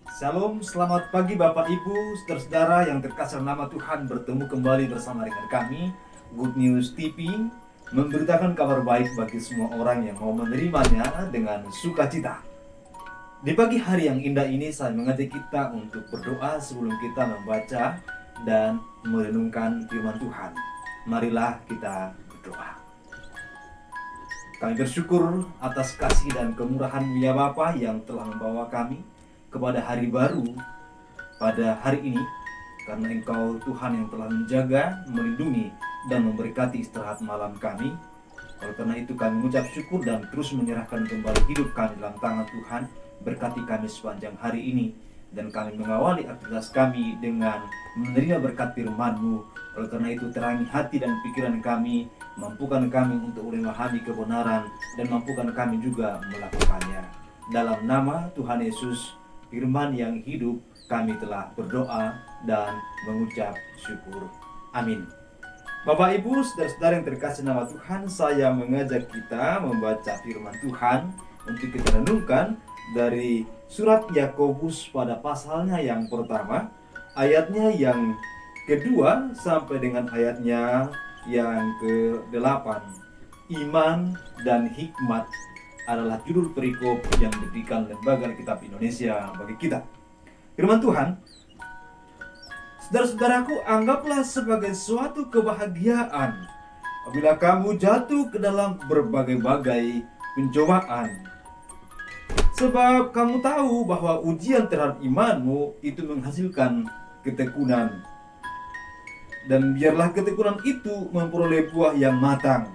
Shalom, selamat pagi Bapak Ibu, saudara-saudara yang terkasih nama Tuhan, bertemu kembali bersama dengan kami Good News TV, memberitakan kabar baik bagi semua orang yang mau menerimanya dengan sukacita. Di pagi hari yang indah ini saya mengajak kita untuk berdoa sebelum kita membaca dan merenungkan firman Tuhan. Marilah kita berdoa. Kami bersyukur atas kasih dan kemurahan-Mu ya Bapa yang telah membawa kami kepada hari baru pada hari ini, karena Engkau Tuhan yang telah menjaga, melindungi, dan memberkati istirahat malam kami. Oleh karena itu kami mengucap syukur dan terus menyerahkan kembali hidup kami dalam tangan Tuhan. Berkati kami sepanjang hari ini, dan kami mengawali aktivitas kami dengan menerima berkat firman-Mu. Oleh karena itu terangi hati dan pikiran kami, mampukan kami untuk memahami kebenaran, dan mampukan kami juga melakukannya. Dalam nama Tuhan Yesus, firman yang hidup, kami telah berdoa dan mengucap syukur. Amin. Bapak Ibu, saudara-saudara yang terkasih nama Tuhan, saya mengajak kita membaca firman Tuhan untuk kita renungkan dari surat Yakobus pada pasalnya yang pertama, ayatnya yang kedua sampai dengan ayatnya yang ke-8. Iman dan hikmat adalah judul perikop yang diberikan Lembaga Alkitab Indonesia bagi kita. Firman Tuhan, saudara-saudaraku, anggaplah sebagai suatu kebahagiaan apabila kamu jatuh ke dalam berbagai-bagai pencobaan. Sebab kamu tahu bahwa ujian terhadap imanmu itu menghasilkan ketekunan. Dan biarlah ketekunan itu memperoleh buah yang matang,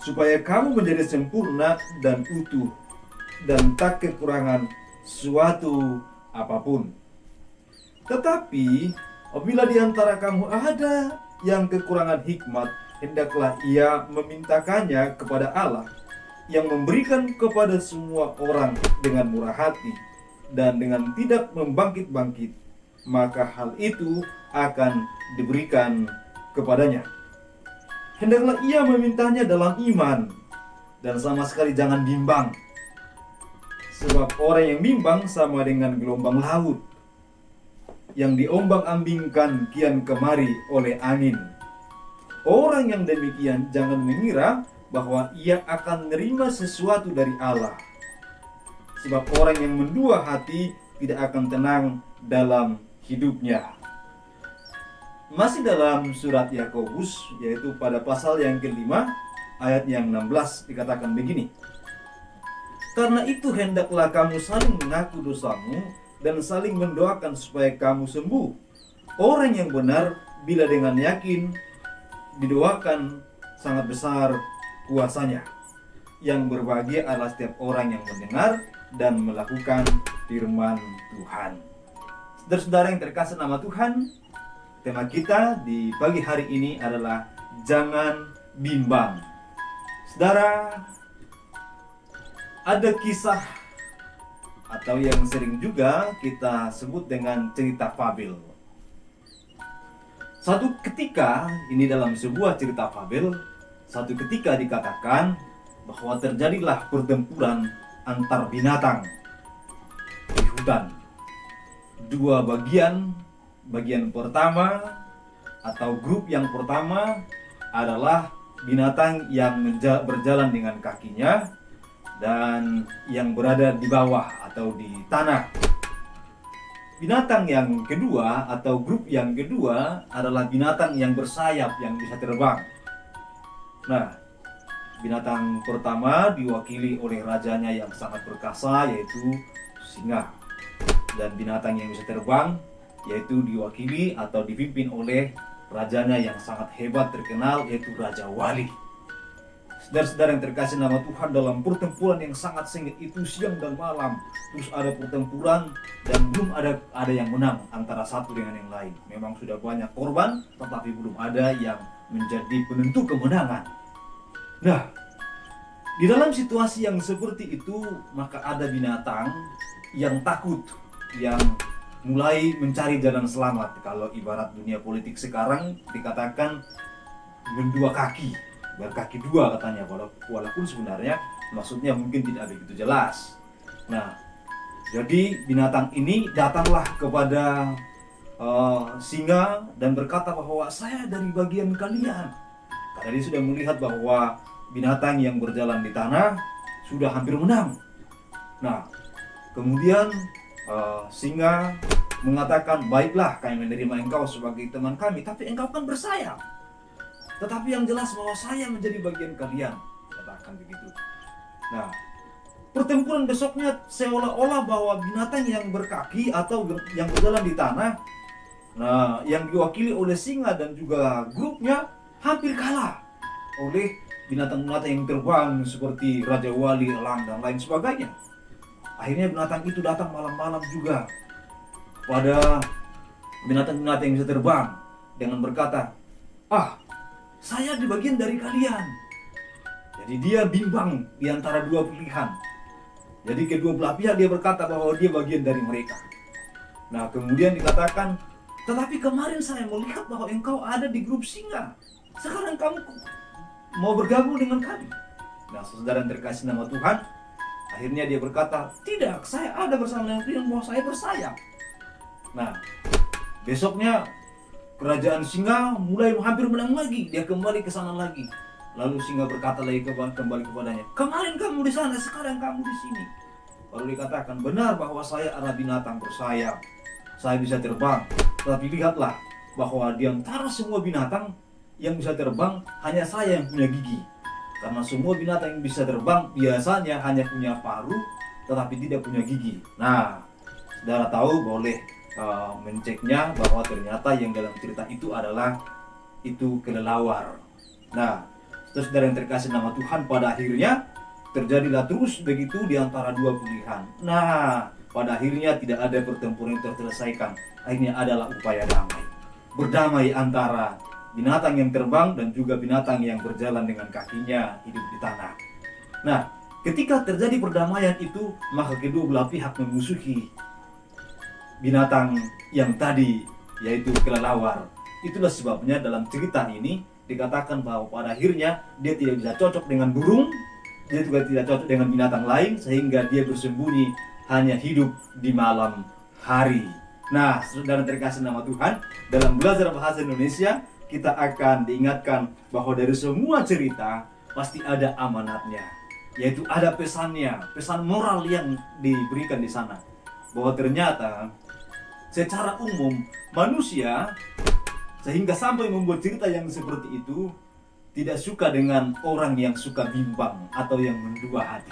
supaya kamu menjadi sempurna dan utuh, dan tak kekurangan suatu apapun. Tetapi apabila di antara kamu ada yang kekurangan hikmat, hendaklah ia memintakannya kepada Allah, yang memberikan kepada semua orang dengan murah hati dan dengan tidak membangkit-bangkit, maka hal itu akan diberikan kepadanya. Hendaklah ia memintanya dalam iman, dan sama sekali jangan bimbang. Sebab orang yang bimbang sama dengan gelombang laut yang diombang-ambingkan kian kemari oleh angin. Orang yang demikian jangan mengira bahwa ia akan menerima sesuatu dari Allah. Sebab orang yang mendua hati tidak akan tenang dalam hidupnya. Masih dalam surat Yakobus, yaitu pada pasal yang kelima, ayat yang 16 dikatakan begini. Karena itu hendaklah kamu saling mengaku dosamu dan saling mendoakan supaya kamu sembuh. Orang yang benar bila dengan yakin didoakan sangat besar kuasanya. Yang berbahagia adalah setiap orang yang mendengar dan melakukan firman Tuhan. Saudara-saudara yang terkasih nama Tuhan, tema kita di pagi hari ini adalah jangan bimbang. Saudara, ada kisah atau yang sering juga kita sebut dengan cerita fabel. Satu ketika, ini dalam sebuah cerita fabel, satu ketika dikatakan bahwa terjadilah pertempuran antar binatang di hutan. Dua bagian pertama atau grup yang pertama adalah binatang yang berjalan dengan kakinya dan yang berada di bawah atau di tanah. Binatang yang kedua atau grup yang kedua adalah binatang yang bersayap, yang bisa terbang. Nah, binatang pertama diwakili oleh rajanya yang sangat perkasa, yaitu singa. Dan binatang yang bisa terbang yaitu diwakili atau dipimpin oleh rajanya yang sangat hebat terkenal, yaitu Raja Wali. Saudara-saudara yang terkasih nama Tuhan, dalam pertempuran yang sangat sengit itu siang dan malam terus ada pertempuran dan belum ada yang menang antara satu dengan yang lain. Memang sudah banyak korban tetapi belum ada yang menjadi penentu kemenangan. Nah, di dalam situasi yang seperti itu maka ada binatang yang takut, yang mulai mencari jalan selamat. Kalau ibarat dunia politik sekarang dikatakan berdua kaki, berkaki dua katanya, walaupun sebenarnya maksudnya mungkin tidak begitu jelas. Nah, Jadi binatang ini datanglah kepada singa dan berkata bahwa saya dari bagian kalian. Karena dia sudah melihat bahwa binatang yang berjalan di tanah sudah hampir menang. Nah, kemudian singa mengatakan, baiklah kami menerima engkau sebagai teman kami, tapi engkau kan bersayap. Tetapi yang jelas bahwa saya menjadi bagian kalian, katakan begitu. Nah, pertempuran besoknya seolah-olah bahwa binatang yang berkaki atau yang berjalan di tanah, nah, yang diwakili oleh singa dan juga grupnya hampir kalah oleh binatang-binatang yang terbang seperti Raja Wali, Elang, dan lain sebagainya. Akhirnya binatang itu datang malam-malam juga pada binatang-binatang yang bisa terbang dengan berkata, saya di bagian dari kalian. Jadi dia bimbang di antara dua pilihan. Jadi kedua belah pihak dia berkata bahwa dia bagian dari mereka. Nah, kemudian dikatakan, tetapi kemarin saya melihat bahwa engkau ada di grup singa. Sekarang kamu mau bergabung dengan kami. Nah, saudara yang terkasih nama Tuhan, akhirnya dia berkata, tidak, saya ada bersama dengan kalian bahwa saya bersayap. Nah, besoknya kerajaan singa mulai hampir menang lagi. Dia kembali ke sana lagi. Lalu singa berkata lagi kembali kepadanya, kemarin kamu di sana, sekarang kamu di sini. Lalu dikatakan, benar bahwa saya adalah binatang bersayap. Saya bisa terbang. Tetapi lihatlah bahwa di antara semua binatang yang bisa terbang, hanya saya yang punya gigi. Karena semua binatang yang bisa terbang biasanya hanya punya paruh, tetapi tidak punya gigi. Nah, saudara tahu, boleh menceknya bahwa ternyata yang dalam cerita itu adalah itu kelelawar. Nah, saudara yang terkasih nama Tuhan, pada akhirnya terjadilah terus begitu di antara dua pilihan. Nah, pada akhirnya tidak ada pertempuran yang terselesaikan. Akhirnya adalah upaya damai. Berdamai antara binatang yang terbang dan juga binatang yang berjalan dengan kakinya hidup di tanah. Nah, ketika terjadi perdamaian itu, maka kedua belah pihak memusuhi binatang yang tadi, yaitu kelelawar. Itulah sebabnya dalam cerita ini dikatakan bahwa pada akhirnya dia tidak bisa cocok dengan burung, dia juga tidak cocok dengan binatang lain, sehingga dia bersembunyi hanya hidup di malam hari. Nah, saudara terkasih nama Tuhan, dalam belajar bahasa Indonesia kita akan diingatkan bahwa dari semua cerita pasti ada amanatnya, yaitu ada pesannya, pesan moral yang diberikan di sana. Bahwa ternyata secara umum manusia, sehingga sampai membuat cerita yang seperti itu, tidak suka dengan orang yang suka bimbang atau yang mendua hati.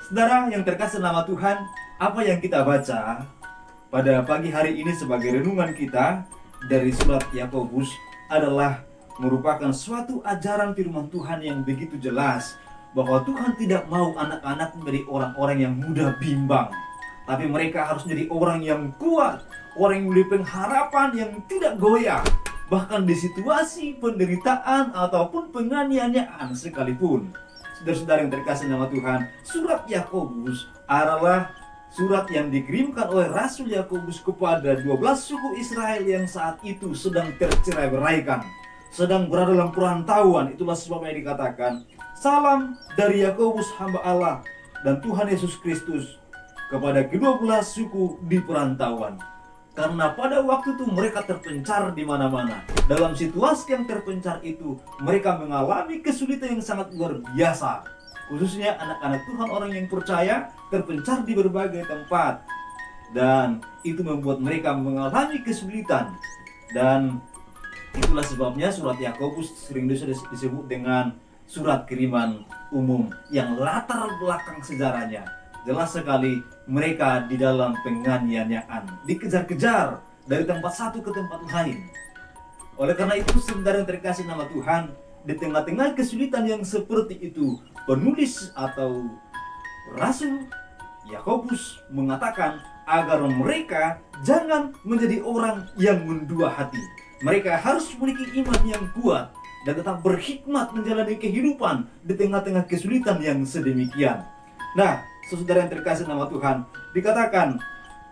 Saudara yang terkasih nama Tuhan, apa yang kita baca pada pagi hari ini sebagai renungan kita dari surat Yakobus adalah merupakan suatu ajaran firman Tuhan yang begitu jelas bahwa Tuhan tidak mau anak-anak menjadi orang-orang yang mudah bimbang, tapi mereka harus menjadi orang yang kuat, orang yang memiliki pengharapan yang tidak goyah, bahkan di situasi penderitaan ataupun penganiayaan sekalipun. Saudara-saudara yang terkasih nama Tuhan, surat Yakobus adalah surat yang dikirimkan oleh Rasul Yakobus kepada 12 suku Israel yang saat itu sedang tercerai-beraikan, sedang berada dalam perantauan. Itulah sebabnya dikatakan, salam dari Yakobus hamba Allah dan Tuhan Yesus Kristus kepada kedua belas suku di perantauan. Karena pada waktu itu mereka terpencar di mana-mana. Dalam situasi yang terpencar itu, mereka mengalami kesulitan yang sangat luar biasa. Khususnya anak-anak Tuhan, orang yang percaya, terpencar di berbagai tempat. Dan itu membuat mereka mengalami kesulitan. Dan itulah sebabnya surat Yakobus sering disebut dengan surat kiriman umum, yang latar belakang sejarahnya jelas sekali mereka di dalam penganiayaan, dikejar-kejar dari tempat satu ke tempat lain. Oleh karena itu, saudara yang terkasih nama Tuhan, di tengah-tengah kesulitan yang seperti itu, penulis atau Rasul Yakobus mengatakan agar mereka jangan menjadi orang yang mendua hati. Mereka harus memiliki iman yang kuat dan tetap berhikmat menjalani kehidupan di tengah-tengah kesulitan yang sedemikian. Nah, saudara yang terkasih nama Tuhan, dikatakan,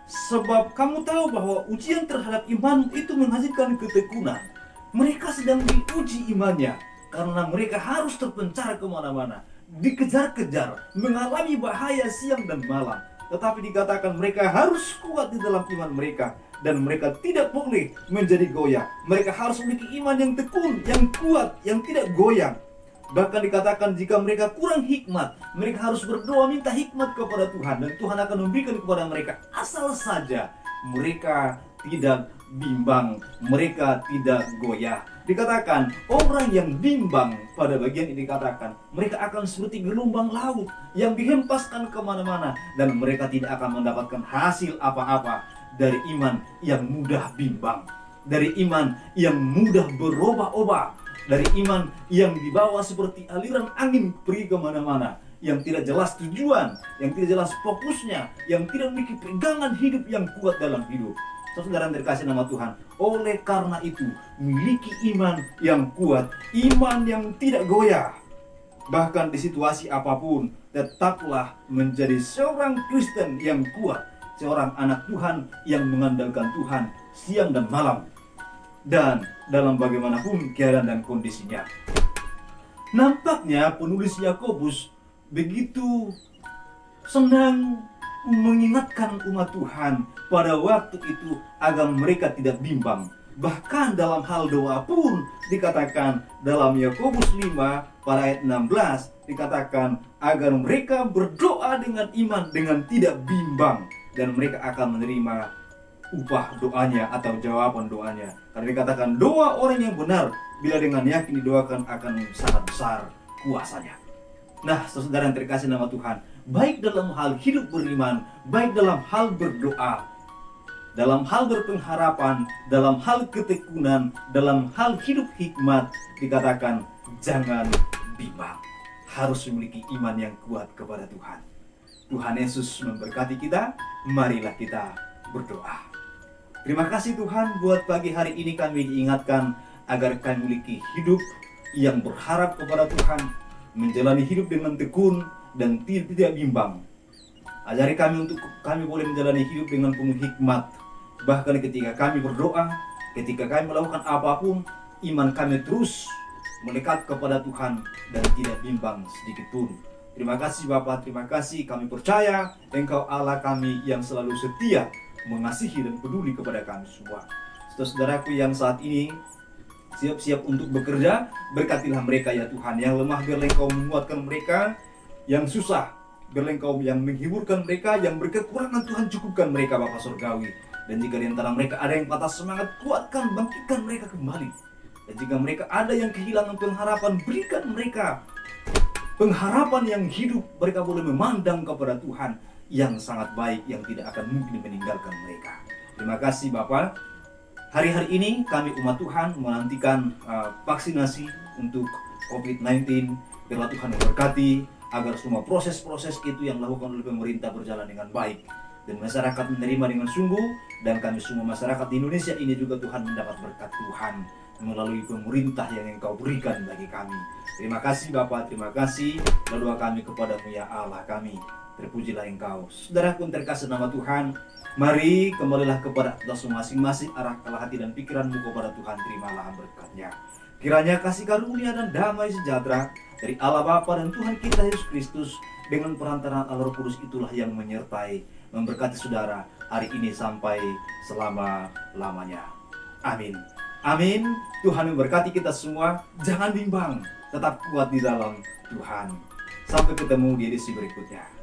sebab kamu tahu bahwa ujian terhadap iman itu menghasilkan ketekunan. Mereka sedang diuji imannya karena mereka harus terpencar kemana-mana, dikejar-kejar, mengalami bahaya siang dan malam. tetapi dikatakan mereka harus kuat di dalam iman mereka. Dan mereka tidak boleh menjadi goyah. Mereka harus memiliki iman yang tekun, yang kuat, yang tidak goyah. Bahkan dikatakan jika mereka kurang hikmat, mereka harus berdoa minta hikmat kepada Tuhan. Dan Tuhan akan memberikan kepada mereka, asal saja mereka tidak bimbang, mereka tidak goyah. Dikatakan orang yang bimbang, pada bagian ini dikatakan mereka akan seperti gelombang laut yang dihempaskan kemana-mana. Dan mereka tidak akan mendapatkan hasil apa-apa dari iman yang mudah bimbang, dari iman yang mudah berubah-ubah, dari iman yang dibawa seperti aliran angin pergi kemana-mana, yang tidak jelas tujuan, yang tidak jelas fokusnya, yang tidak memiliki pegangan hidup yang kuat dalam hidup. Saudara yang terkasih nama Tuhan, oleh karena itu miliki iman yang kuat, iman yang tidak goyah. Bahkan di situasi apapun, tetaplah menjadi seorang Kristen yang kuat, seorang anak Tuhan yang mengandalkan Tuhan siang dan malam, dan dalam bagaimanapun keadaan dan kondisinya. Nampaknya penulis Yakobus begitu senang mengingatkan umat Tuhan pada waktu itu agar mereka tidak bimbang. Bahkan dalam hal doa pun dikatakan dalam Yakobus 5 pada ayat 16 dikatakan agar mereka berdoa dengan iman dengan tidak bimbang, dan mereka akan menerima upah doanya atau jawaban doanya. Karena dikatakan doa orang yang benar bila dengan yakin didoakan akan sangat besar kuasanya. Nah, saudara yang terkasih nama Tuhan, baik dalam hal hidup beriman, baik dalam hal berdoa, dalam hal berpengharapan, dalam hal ketekunan, dalam hal hidup hikmat, dikatakan jangan bimbang. Harus memiliki iman yang kuat kepada Tuhan. Tuhan Yesus memberkati kita. Marilah kita berdoa. Terima kasih Tuhan, buat pagi hari ini kami diingatkan agar kami memiliki hidup yang berharap kepada Tuhan, menjalani hidup dengan tekun dan tidak bimbang. Ajari kami untuk kami boleh menjalani hidup dengan penuh hikmat. Bahkan ketika kami berdoa, ketika kami melakukan apapun, iman kami terus melekat kepada Tuhan dan tidak bimbang sedikit pun. Terima kasih Bapa, terima kasih, kami percaya Engkau Allah kami yang selalu setia, mengasihi dan peduli kepada kami semua. Saudara-saudaraku yang saat ini siap-siap untuk bekerja, berkatilah mereka ya Tuhan. Yang lemah biarlah Engkau menguatkan mereka, yang susah biarlah Engkau yang menghiburkan mereka, yang berkekurangan Tuhan cukupkan mereka Bapa Surgawi. Dan jika di antara mereka ada yang patah semangat, kuatkan, bangkitkan mereka kembali. Dan jika mereka ada yang kehilangan pengharapan, berikan mereka pengharapan yang hidup, mereka boleh memandang kepada Tuhan yang sangat baik, yang tidak akan mungkin meninggalkan mereka. Terima kasih Bapa. Hari-hari ini kami umat Tuhan menantikan vaksinasi untuk COVID-19. Biarlah Tuhan memberkati agar semua proses-proses itu yang dilakukan oleh pemerintah berjalan dengan baik, dan masyarakat menerima dengan sungguh. Dan kami semua masyarakat di Indonesia ini juga Tuhan mendapat berkat Tuhan melalui pemerintah yang Engkau berikan bagi kami. Terima kasih Bapa, terima kasih. Doa kami kepadamu ya Allah kami. Terpujilah Engkau. Saudaraku yang terkasih nama Tuhan, mari kembalilah kepada kita masing-masing, arahkanlah hati dan pikiranmu kepada Tuhan, terimalah berkatnya. Kiranya kasih karunia dan damai sejahtera dari Allah Bapa dan Tuhan kita Yesus Kristus dengan perantaraan Allah Roh Kudus itulah yang menyertai, memberkati saudara hari ini sampai selama-lamanya. Amin. Amin. Tuhan memberkati kita semua. Jangan bimbang, tetap kuat di dalam Tuhan. Sampai ketemu di edisi berikutnya.